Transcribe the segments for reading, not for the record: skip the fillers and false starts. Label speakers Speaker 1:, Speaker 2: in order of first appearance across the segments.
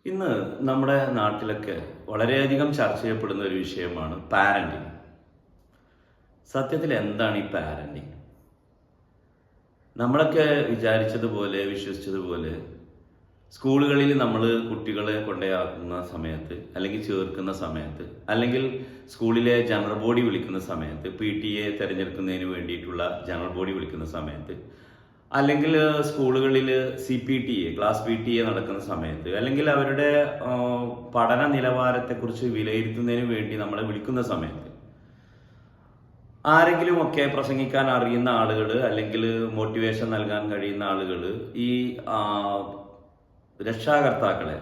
Speaker 1: ഇന്ന് നമ്മുടെ നാട്ടിലൊക്കെ വളരെയധികം ചർച്ച ചെയ്യപ്പെടുന്ന ഒരു വിഷയമാണ് പാരന്റിങ്. സത്യത്തിൽ എന്താണ് ഈ പാരന്റിങ്? നമ്മളൊക്കെ വിചാരിച്ചതുപോലെ വിശ്വസിച്ചതുപോലെ സ്കൂളുകളിൽ നമ്മൾ കുട്ടികളെ കൊണ്ടുപോയാക്കുന്ന സമയത്ത് അല്ലെങ്കിൽ ചേർക്കുന്ന സമയത്ത് അല്ലെങ്കിൽ സ്കൂളിലെ ജനറൽ ബോഡി വിളിക്കുന്ന സമയത്ത് PTA തിരഞ്ഞെടുക്കുന്നതിന് വേണ്ടിയിട്ടുള്ള ജനറൽ ബോഡി വിളിക്കുന്ന സമയത്ത് അല്ലെങ്കിൽ സ്കൂളുകളിൽ CPTA ക്ലാസ് PTA നടക്കുന്ന സമയത്ത് അല്ലെങ്കിൽ അവരുടെ പഠന നിലവാരത്തെക്കുറിച്ച് വിലയിരുത്തുന്നതിന് വേണ്ടി നമ്മളെ വിളിക്കുന്ന സമയത്ത് ആരെങ്കിലുമൊക്കെ പ്രസംഗിക്കാൻ അറിയുന്ന ആളുകൾ അല്ലെങ്കിൽ മോട്ടിവേഷൻ നൽകാൻ കഴിയുന്ന ആളുകൾ ഈ രക്ഷാകർത്താക്കളെ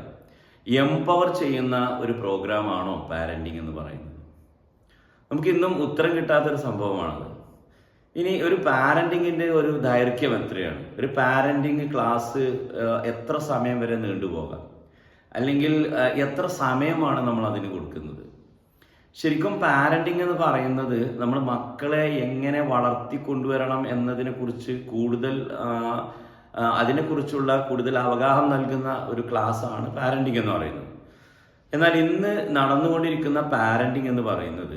Speaker 1: എംപവർ ചെയ്യുന്ന ഒരു പ്രോഗ്രാമാണോ പാരന്റിങ് എന്ന് പറയുന്നത്? നമുക്കിന്നും ഉത്തരം കിട്ടാത്തൊരു സംഭവമാണത്. ഇനി ഒരു പാരന്റിങ്ങിന്റെ ഒരു ദൈർഘ്യം എത്രയാണ്? ഒരു പാരന്റിങ് ക്ലാസ് എത്ര സമയം വരെ നീണ്ടുപോകാം? അല്ലെങ്കിൽ എത്ര സമയമാണ് നമ്മൾ അതിന് കൊടുക്കുന്നത്? ശരിക്കും പാരന്റിങ് എന്ന് പറയുന്നത് നമ്മൾ മക്കളെ എങ്ങനെ വളർത്തിക്കൊണ്ടുവരണം എന്നതിനെ കുറിച്ച് അതിനെക്കുറിച്ചുള്ള കൂടുതൽ അവഗാഹം നൽകുന്ന ഒരു ക്ലാസ്സാണ് പാരന്റിങ് എന്ന് പറയുന്നത്. എന്നാൽ ഇന്ന് നടന്നുകൊണ്ടിരിക്കുന്ന പാരന്റിങ് എന്ന് പറയുന്നത്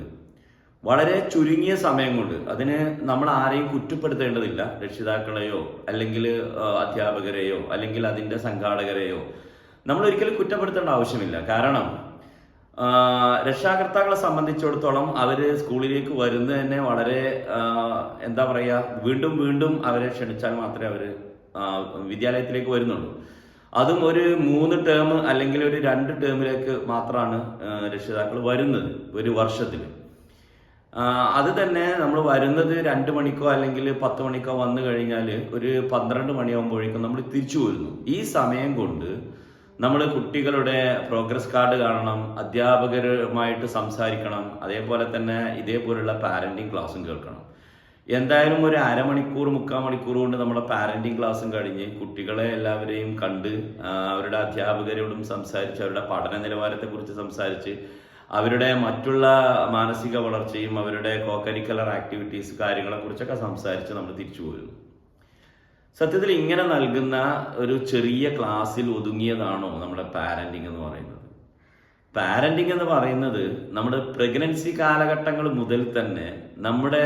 Speaker 1: വളരെ ചുരുങ്ങിയ സമയം കൊണ്ട്, അതിന് നമ്മൾ ആരെയും കുറ്റപ്പെടുത്തേണ്ടതില്ല, രക്ഷിതാക്കളെയോ അല്ലെങ്കിൽ അധ്യാപകരെയോ അല്ലെങ്കിൽ അതിൻ്റെ സംഘാടകരെയോ നമ്മൾ ഒരിക്കലും കുറ്റപ്പെടുത്തേണ്ട ആവശ്യമില്ല. കാരണം രക്ഷാകർത്താക്കളെ സംബന്ധിച്ചിടത്തോളം അവർ സ്കൂളിലേക്ക് വരുന്നത് തന്നെ വളരെ എന്താ പറയുക, വീണ്ടും വീണ്ടും അവരെ ക്ഷണിച്ചാൽ മാത്രമേ അവർ വിദ്യാലയത്തിലേക്ക് വരുന്നുള്ളൂ. അതും ഒരു 3 ടേം അല്ലെങ്കിൽ ഒരു 2 ടേമിലേക്ക് മാത്രമാണ് രക്ഷിതാക്കൾ വരുന്നത് ഒരു വർഷത്തിൽ. അത് തന്നെ നമ്മൾ വരുന്നത് 2 മണിക്കോ അല്ലെങ്കിൽ 10 മണിക്കോ വന്നു കഴിഞ്ഞാൽ ഒരു 12 മണിയാകുമ്പോഴേക്കും നമ്മൾ തിരിച്ചു വരുന്നു. ഈ സമയം കൊണ്ട് നമ്മൾ കുട്ടികളുടെ പ്രോഗ്രസ് കാർഡ് കാണണം, അധ്യാപകരുമായിട്ട് സംസാരിക്കണം, അതേപോലെ തന്നെ ഇതേപോലുള്ള പാരന്റിങ് ക്ലാസ്സും കേൾക്കണം. എന്തായാലും ഒരു അരമണിക്കൂർ 3/4 മണിക്കൂർ കൊണ്ട് നമ്മുടെ പാരന്റിങ് ക്ലാസ്സും കഴിഞ്ഞ് കുട്ടികളെ എല്ലാവരെയും കണ്ട് അവരുടെ അധ്യാപകരോടും സംസാരിച്ച് അവരുടെ പഠന നിലവാരത്തെക്കുറിച്ച് സംസാരിച്ച് അവരുടെ മറ്റുള്ള മാനസിക വളർച്ചയും അവരുടെ കോകരിക്കുലർ ആക്ടിവിറ്റീസ് കാര്യങ്ങളെക്കുറിച്ചൊക്കെ സംസാരിച്ച് നമ്മൾ തിരിച്ചു പോരുന്നു. സത്യത്തിൽ ഇങ്ങനെ നൽകുന്ന ഒരു ചെറിയ ക്ലാസ്സിൽ ഒതുങ്ങിയതാണോ നമ്മുടെ പാരന്റിങ് എന്ന് പറയുന്നത്? പാരന്റിങ് എന്ന് പറയുന്നത് നമ്മുടെ പ്രഗ്നൻസി കാലഘട്ടങ്ങൾ മുതൽ തന്നെ നമ്മുടെ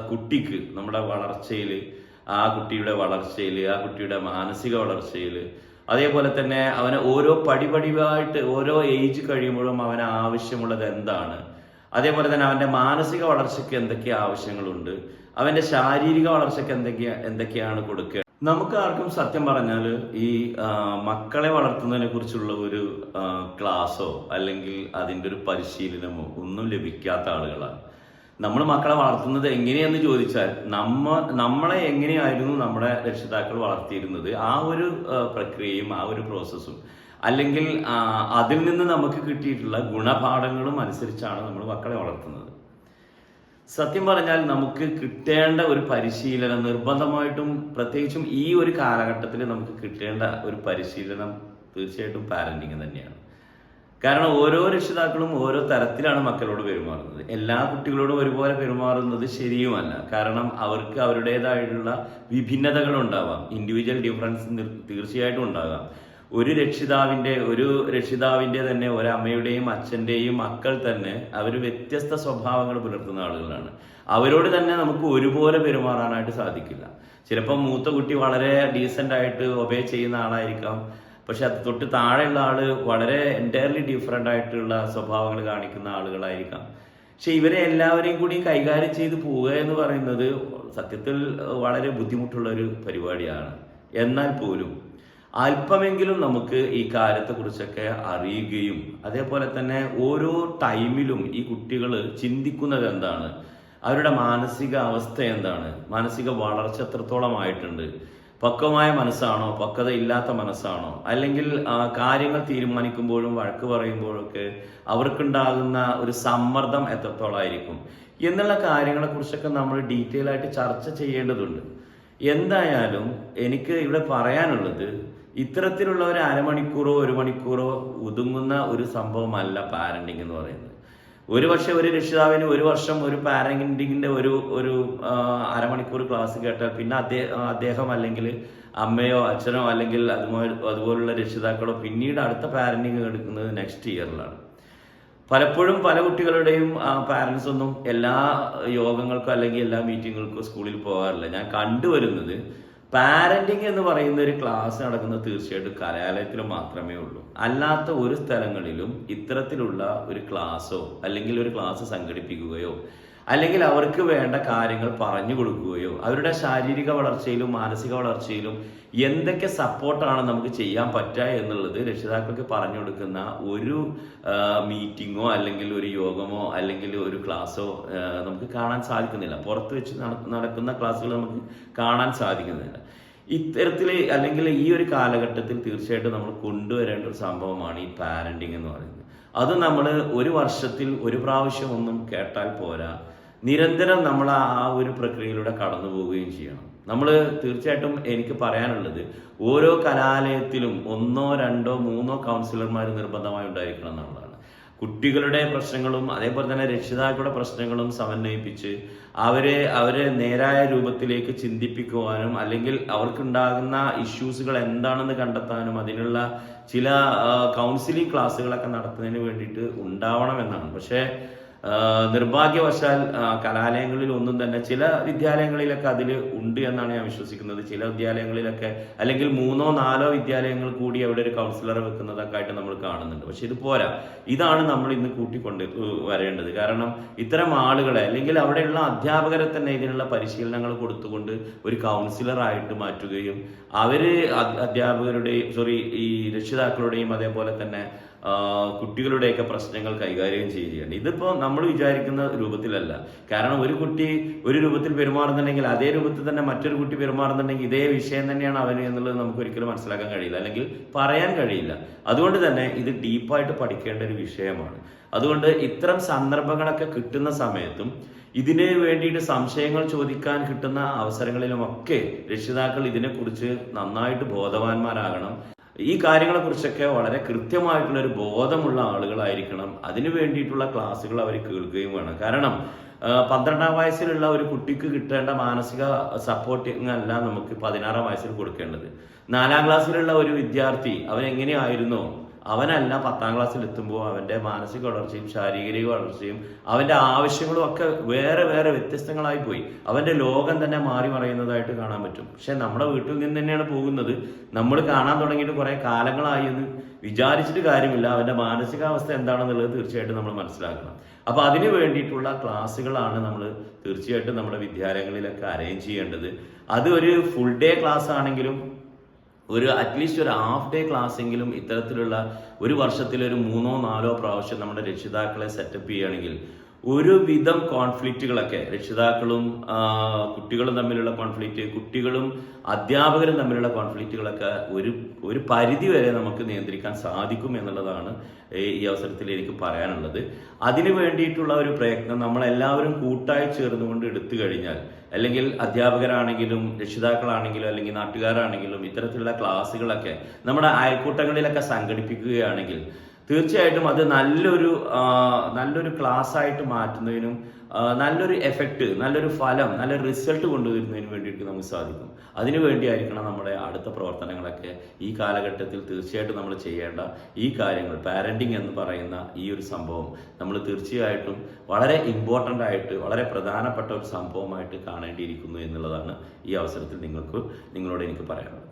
Speaker 1: കുട്ടിക്ക് നമ്മുടെ വളർച്ചയിൽ, ആ കുട്ടിയുടെ വളർച്ചയിൽ, ആ കുട്ടിയുടെ മാനസിക വളർച്ചയിൽ, അതേപോലെ തന്നെ അവന് ഓരോ പടിപടിയായിട്ട് ഓരോ ഏജ് കഴിയുമ്പോഴും അവന് ആവശ്യമുള്ളത് എന്താണ്, അതേപോലെ തന്നെ അവൻ്റെ മാനസിക വളർച്ചയ്ക്ക് എന്തൊക്കെ ആവശ്യങ്ങളുണ്ട്, അവൻ്റെ ശാരീരിക വളർച്ചയ്ക്ക് എന്തൊക്കെയാണ് കൊടുക്കുക. നമുക്ക് ആർക്കും സത്യം പറഞ്ഞാൽ ഈ മക്കളെ വളർത്തുന്നതിനെ കുറിച്ചുള്ള ഒരു ക്ലാസ്സോ അല്ലെങ്കിൽ അതിൻ്റെ ഒരു പരിശീലനമോ ഒന്നും ലഭിക്കാത്ത ആളുകളാണ്. നമ്മൾ മക്കളെ വളർത്തുന്നത് എങ്ങനെയെന്ന് ചോദിച്ചാൽ നമ്മളെ എങ്ങനെയായിരുന്നു നമ്മുടെ രക്ഷിതാക്കൾ വളർത്തിയിരുന്നത്, ആ ഒരു പ്രക്രിയയും ആ ഒരു പ്രോസസ്സും അല്ലെങ്കിൽ അതിൽ നിന്ന് നമുക്ക് കിട്ടിയിട്ടുള്ള ഗുണപാഠങ്ങളും അനുസരിച്ചാണ് നമ്മൾ മക്കളെ വളർത്തുന്നത്. സത്യം പറഞ്ഞാൽ നമുക്ക് കിട്ടേണ്ട ഒരു പരിശീലനം നിർബന്ധമായിട്ടും, പ്രത്യേകിച്ചും ഈ ഒരു കാലഘട്ടത്തിൽ നമുക്ക് കിട്ടേണ്ട ഒരു പരിശീലനം തീർച്ചയായിട്ടും പാരന്റിങ് തന്നെയാണ്. കാരണം ഓരോ രക്ഷിതാക്കളും ഓരോ തരത്തിലാണ് മക്കളോട് പെരുമാറുന്നത്. എല്ലാ കുട്ടികളോടും ഒരുപോലെ പെരുമാറുന്നത് ശരിയുമല്ല. കാരണം അവർക്ക് അവരുടേതായിട്ടുള്ള വിഭിന്നതകൾ ഉണ്ടാവാം, ഇൻഡിവിജ്വൽ ഡിഫറൻസ് തീർച്ചയായിട്ടും ഉണ്ടാകാം. ഒരു രക്ഷിതാവിൻ്റെ തന്നെ ഒരമ്മയുടെയും അച്ഛൻ്റെയും മക്കൾ തന്നെ അവർ വ്യത്യസ്ത സ്വഭാവങ്ങൾ പുലർത്തുന്ന ആളുകളാണ്. അവരോട് തന്നെ നമുക്ക് ഒരുപോലെ പെരുമാറാനായിട്ട് സാധിക്കില്ല. ചിലപ്പോൾ മൂത്ത കുട്ടി വളരെ ഡീസൻ്റ് ആയിട്ട് ഒബേ ചെയ്യുന്ന ആളായിരിക്കാം, പക്ഷെ അത് തൊട്ട് താഴെയുള്ള ആള് വളരെ എൻറ്റയർലി ഡിഫറെൻ്റ് ആയിട്ടുള്ള സ്വഭാവങ്ങൾ കാണിക്കുന്ന ആളുകളായിരിക്കാം. പക്ഷെ ഇവരെ എല്ലാവരെയും കൂടി കൈകാര്യം ചെയ്ത് പോവുക എന്ന് പറയുന്നത് സത്യത്തിൽ വളരെ ബുദ്ധിമുട്ടുള്ള ഒരു പരിപാടിയാണ്. എന്നാൽ പോലും അല്പമെങ്കിലും നമുക്ക് ഈ കാര്യത്തെക്കുറിച്ചൊക്കെ അറിയുകയും അതേപോലെ തന്നെ ഓരോ ടൈമിലും ഈ കുട്ടികൾ ചിന്തിക്കുന്നത് എന്താണ്, അവരുടെ മാനസിക അവസ്ഥ എന്താണ്, മാനസിക വളർച്ച എത്രത്തോളമായിട്ടുണ്ട്, പക്വമായ മനസ്സാണോ പക്വത ഇല്ലാത്ത മനസ്സാണോ, അല്ലെങ്കിൽ കാര്യങ്ങൾ തീരുമാനിക്കുമ്പോഴും വഴക്ക് പറയുമ്പോഴൊക്കെ അവർക്കുണ്ടാകുന്ന ഒരു സമ്മർദ്ദം എത്രത്തോളമായിരിക്കും എന്നുള്ള കാര്യങ്ങളെക്കുറിച്ചൊക്കെ നമ്മൾ ഡീറ്റെയിൽ ആയിട്ട് ചർച്ച ചെയ്യേണ്ടതുണ്ട്. എന്തായാലും എനിക്ക് ഇവിടെ പറയാനുള്ളത്, ഇത്തരത്തിലുള്ള ഒരു അരമണിക്കൂറോ 1 മണിക്കൂറോ ഒതുങ്ങുന്ന ഒരു സംഭവമല്ല പാരന്റിങ് എന്ന് പറയുന്നത്. ഒരു പക്ഷെ ഒരു രക്ഷിതാവിന് ഒരു വർഷം ഒരു പാരന്റിങ്ങിന്റെ ഒരു അരമണിക്കൂർ ക്ലാസ് കേട്ടാൽ പിന്നെ അദ്ദേഹം അല്ലെങ്കിൽ അമ്മയോ അച്ഛനോ അല്ലെങ്കിൽ അതുപോലുള്ള രക്ഷിതാക്കളോ പിന്നീട് അടുത്ത പാരന്റിങ് എടുക്കുന്നത് നെക്സ്റ്റ് ഇയറിലാണ്. പലപ്പോഴും പല കുട്ടികളുടെയും പാരൻസ് ഒന്നും എല്ലാ യോഗങ്ങൾക്കോ അല്ലെങ്കിൽ എല്ലാ മീറ്റിങ്ങുകൾക്കോ സ്കൂളിൽ പോകാറില്ല. ഞാൻ കണ്ടുവരുന്നത് പാരന്റിങ് എന്ന് പറയുന്ന ഒരു ക്ലാസ് നടക്കുന്നത് തീർച്ചയായിട്ടും കലാലയത്തിൽ മാത്രമേ ഉള്ളൂ. അല്ലാത്ത ഒരു സ്ഥലങ്ങളിലും ഇത്തരത്തിലുള്ള ഒരു ക്ലാസ്സോ അല്ലെങ്കിൽ ഒരു ക്ലാസ് സംഘടിപ്പിക്കുകയോ അല്ലെങ്കിൽ അവർക്ക് വേണ്ട കാര്യങ്ങൾ പറഞ്ഞു കൊടുക്കുകയോ അവരുടെ ശാരീരിക വളർച്ചയിലും മാനസിക വളർച്ചയിലും എന്തൊക്കെ സപ്പോർട്ടാണ് നമുക്ക് ചെയ്യാൻ പറ്റുക എന്നുള്ളത് രക്ഷിതാക്കൾക്ക് പറഞ്ഞു കൊടുക്കുന്ന ഒരു മീറ്റിങ്ങോ അല്ലെങ്കിൽ ഒരു യോഗമോ അല്ലെങ്കിൽ ഒരു ക്ലാസ്സോ നമുക്ക് കാണാൻ സാധിക്കുന്നില്ല. പുറത്ത് വെച്ച് നടക്കുന്ന ക്ലാസ്സുകൾ നമുക്ക് കാണാൻ സാധിക്കുന്നില്ല. ഇത്തരത്തിൽ അല്ലെങ്കിൽ ഈ ഒരു കാലഘട്ടത്തിൽ തീർച്ചയായിട്ടും നമ്മൾ കൊണ്ടുവരേണ്ട ഒരു സംഭവമാണ് ഈ പാരന്റിങ് എന്ന് പറയുന്നത്. അത് നമ്മൾ ഒരു വർഷത്തിൽ ഒരു പ്രാവശ്യം ഒന്നും കേട്ടാൽ പോരാ, നിരന്തരം നമ്മൾ ആ ഒരു പ്രക്രിയയിലൂടെ കടന്നു പോവുകയും ചെയ്യണം. നമ്മൾ തീർച്ചയായിട്ടും എനിക്ക് പറയാനുള്ളത് ഓരോ കലാലയത്തിലും 1, 2, 3 കൗൺസിലർമാർ നിർബന്ധമായി ഉണ്ടായിരിക്കണം എന്നുള്ളതാണ്. കുട്ടികളുടെ പ്രശ്നങ്ങളും അതേപോലെ തന്നെ രക്ഷിതാക്കളുടെ പ്രശ്നങ്ങളും സമന്വയിപ്പിച്ച് അവരെ നേരായ രൂപത്തിലേക്ക് ചിന്തിപ്പിക്കുവാനും അല്ലെങ്കിൽ അവർക്കുണ്ടാകുന്ന ഇഷ്യൂസുകൾ എന്താണെന്ന് കണ്ടെത്താനും അതിനുള്ള ചില കൗൺസിലിംഗ് ക്ലാസ്സുകളൊക്കെ നടത്തുന്നതിന് വേണ്ടിയിട്ട് ഉണ്ടാവണമെന്നാണ്. പക്ഷേ നിർഭാഗ്യവശാൽ കലാലയങ്ങളിൽ ഒന്നും തന്നെ, ചില വിദ്യാലയങ്ങളിലൊക്കെ അതിൽ ഉണ്ട് എന്നാണ് ഞാൻ വിശ്വസിക്കുന്നത്. ചില വിദ്യാലയങ്ങളിലൊക്കെ അല്ലെങ്കിൽ 3, 4 വിദ്യാലയങ്ങൾ കൂടി അവിടെ ഒരു കൗൺസിലറെ വെക്കുന്നതൊക്കെ ആയിട്ട് നമ്മൾ കാണുന്നുണ്ട്. പക്ഷെ ഇത് പോരാ. ഇതാണ് നമ്മൾ ഇന്ന് കൂട്ടിക്കൊണ്ട് വരേണ്ടത്. കാരണം ഇത്തരം ആളുകളെ അല്ലെങ്കിൽ അവിടെയുള്ള അധ്യാപകരെ തന്നെ ഇതിനുള്ള പരിശീലനങ്ങൾ കൊടുത്തുകൊണ്ട് ഒരു കൗൺസിലറായിട്ട് മാറ്റുകയും അവര് ഈ രക്ഷിതാക്കളുടെയും അതേപോലെ തന്നെ കുട്ടികളുടെയൊക്കെ പ്രശ്നങ്ങൾ കൈകാര്യം ചെയ്യുകയാണ്. ഇതിപ്പോൾ നമ്മൾ വിചാരിക്കുന്ന രൂപത്തിലല്ല. കാരണം ഒരു കുട്ടി ഒരു രൂപത്തിൽ പെരുമാറുന്നുണ്ടെങ്കിൽ അതേ രൂപത്തിൽ തന്നെ മറ്റൊരു കുട്ടി പെരുമാറുന്നുണ്ടെങ്കിൽ ഇതേ വിഷയം തന്നെയാണ് അവന് എന്നുള്ളത് നമുക്ക് ഒരിക്കലും മനസ്സിലാക്കാൻ കഴിയില്ല, അല്ലെങ്കിൽ പറയാൻ കഴിയില്ല. അതുകൊണ്ട് തന്നെ ഇത് ഡീപ്പായിട്ട് പഠിക്കേണ്ട ഒരു വിഷയമാണ്. അതുകൊണ്ട് ഇത്തരം സന്ദർഭങ്ങളൊക്കെ കിട്ടുന്ന സമയത്തും ഇതിന് വേണ്ടിയിട്ട് സംശയങ്ങൾ ചോദിക്കാൻ കിട്ടുന്ന അവസരങ്ങളിലുമൊക്കെ രക്ഷിതാക്കൾ ഇതിനെക്കുറിച്ച് നന്നായിട്ട് ബോധവാന്മാരാകണം. ഈ കാര്യങ്ങളെക്കുറിച്ചൊക്കെ വളരെ കൃത്യമായിട്ടുള്ള ഒരു ബോധമുള്ള ആളുകളായിരിക്കണം. അതിനു വേണ്ടിയിട്ടുള്ള ക്ലാസ്സുകൾ അവർ കേൾക്കുകയും വേണം. കാരണം 12ാം വയസ്സിലുള്ള ഒരു കുട്ടിക്ക് കിട്ടേണ്ട മാനസിക സപ്പോർട്ടിങ് അല്ല നമുക്ക് 16ാം വയസ്സിൽ കൊടുക്കേണ്ടത്. 4ാം ക്ലാസ്സിലുള്ള ഒരു വിദ്യാർത്ഥി അവൻ എങ്ങനെയായിരുന്നോ അവനല്ല 10ാം ക്ലാസ്സിൽ എത്തുമ്പോൾ അവന്റെ മാനസിക വളർച്ചയും ശാരീരിക വളർച്ചയും അവന്റെ ആവശ്യങ്ങളും ഒക്കെ വേറെ വേറെ വ്യത്യസ്തങ്ങളായി പോയി. അവന്റെ ലോകം തന്നെ മാറി മറയുന്നതായിട്ട് കാണാൻ പറ്റും. പക്ഷെ നമ്മുടെ വീട്ടിൽ നിന്ന് തന്നെയാണ് പോകുന്നത്. നമ്മൾ കാണാൻ തുടങ്ങിയിട്ട് കുറെ കാലങ്ങളായി എന്ന് വിചാരിച്ചിട്ട് കാര്യമില്ല. അവന്റെ മാനസികാവസ്ഥ എന്താണെന്നുള്ളത് തീർച്ചയായിട്ടും നമ്മൾ മനസ്സിലാക്കണം. അപ്പൊ അതിനു വേണ്ടിയിട്ടുള്ള ക്ലാസ്സുകളാണ് നമ്മൾ തീർച്ചയായിട്ടും നമ്മുടെ വിദ്യാലയങ്ങളിലൊക്കെ അറേഞ്ച് ചെയ്യേണ്ടത്. അത് ഒരു ഫുൾ ഡേ ക്ലാസ് ആണെങ്കിലും അറ്റ്ലീസ്റ്റ് ഒരു ഹാഫ് ഡേ ക്ലാസ് എങ്കിലും ഇത്തരത്തിലുള്ള ഒരു വർഷത്തിൽ ഒരു 3, 4 പ്രാവശ്യം നമ്മുടെ രക്ഷിതാക്കളെ സെറ്റപ്പ് ചെയ്യുകയാണെങ്കിൽ ഒരുവിധം കോൺഫ്ലിക്റ്റുകളൊക്കെ, രക്ഷിതാക്കളും കുട്ടികളും തമ്മിലുള്ള കോൺഫ്ലിക്റ്റ്, കുട്ടികളും അധ്യാപകരും തമ്മിലുള്ള കോൺഫ്ലിക്റ്റുകളൊക്കെ ഒരു പരിധി വരെ നമുക്ക് നിയന്ത്രിക്കാൻ സാധിക്കും എന്നുള്ളതാണ് ഈ അവസരത്തിൽ എനിക്ക് പറയാനുള്ളത്. അതിനു വേണ്ടിയിട്ടുള്ള ഒരു പ്രയത്നം നമ്മളെല്ലാവരും കൂട്ടായി ചേർന്നുകൊണ്ട് എടുത്തു കഴിഞ്ഞാൽ, അല്ലെങ്കിൽ അധ്യാപകരാണെങ്കിലും രക്ഷിതാക്കളാണെങ്കിലും അല്ലെങ്കിൽ നാട്ടുകാരാണെങ്കിലും ഇത്തരത്തിലുള്ള ക്ലാസ്സുകളൊക്കെ നമ്മുടെ അയൽക്കൂട്ടങ്ങളിലൊക്കെ സംഘടിപ്പിക്കുകയാണെങ്കിൽ തീർച്ചയായിട്ടും അത് നല്ലൊരു ക്ലാസ് ആയിട്ട് മാറ്റുന്നതിനും നല്ലൊരു എഫക്റ്റ്, നല്ലൊരു ഫലം, നല്ലൊരു റിസൾട്ട് കൊണ്ടുവരുന്നതിന് വേണ്ടിയിട്ട് നമുക്ക് സാധിക്കും. അതിനു വേണ്ടിയായിരിക്കണം നമ്മുടെ അടുത്ത പ്രവർത്തനങ്ങളൊക്കെ. ഈ കാലഘട്ടത്തിൽ തീർച്ചയായിട്ടും നമ്മൾ ചെയ്യേണ്ട ഈ കാര്യങ്ങൾ, പാരന്റിങ് എന്ന് പറയുന്ന ഈ ഒരു സംഭവം നമ്മൾ തീർച്ചയായിട്ടും വളരെ ഇമ്പോർട്ടൻ്റ് ആയിട്ട് വളരെ പ്രധാനപ്പെട്ട ഒരു സംഭവമായിട്ട് കാണേണ്ടിയിരിക്കുന്നു എന്നുള്ളതാണ് ഈ അവസരത്തിൽ നിങ്ങളോട് എനിക്ക് പറയാനുള്ളത്.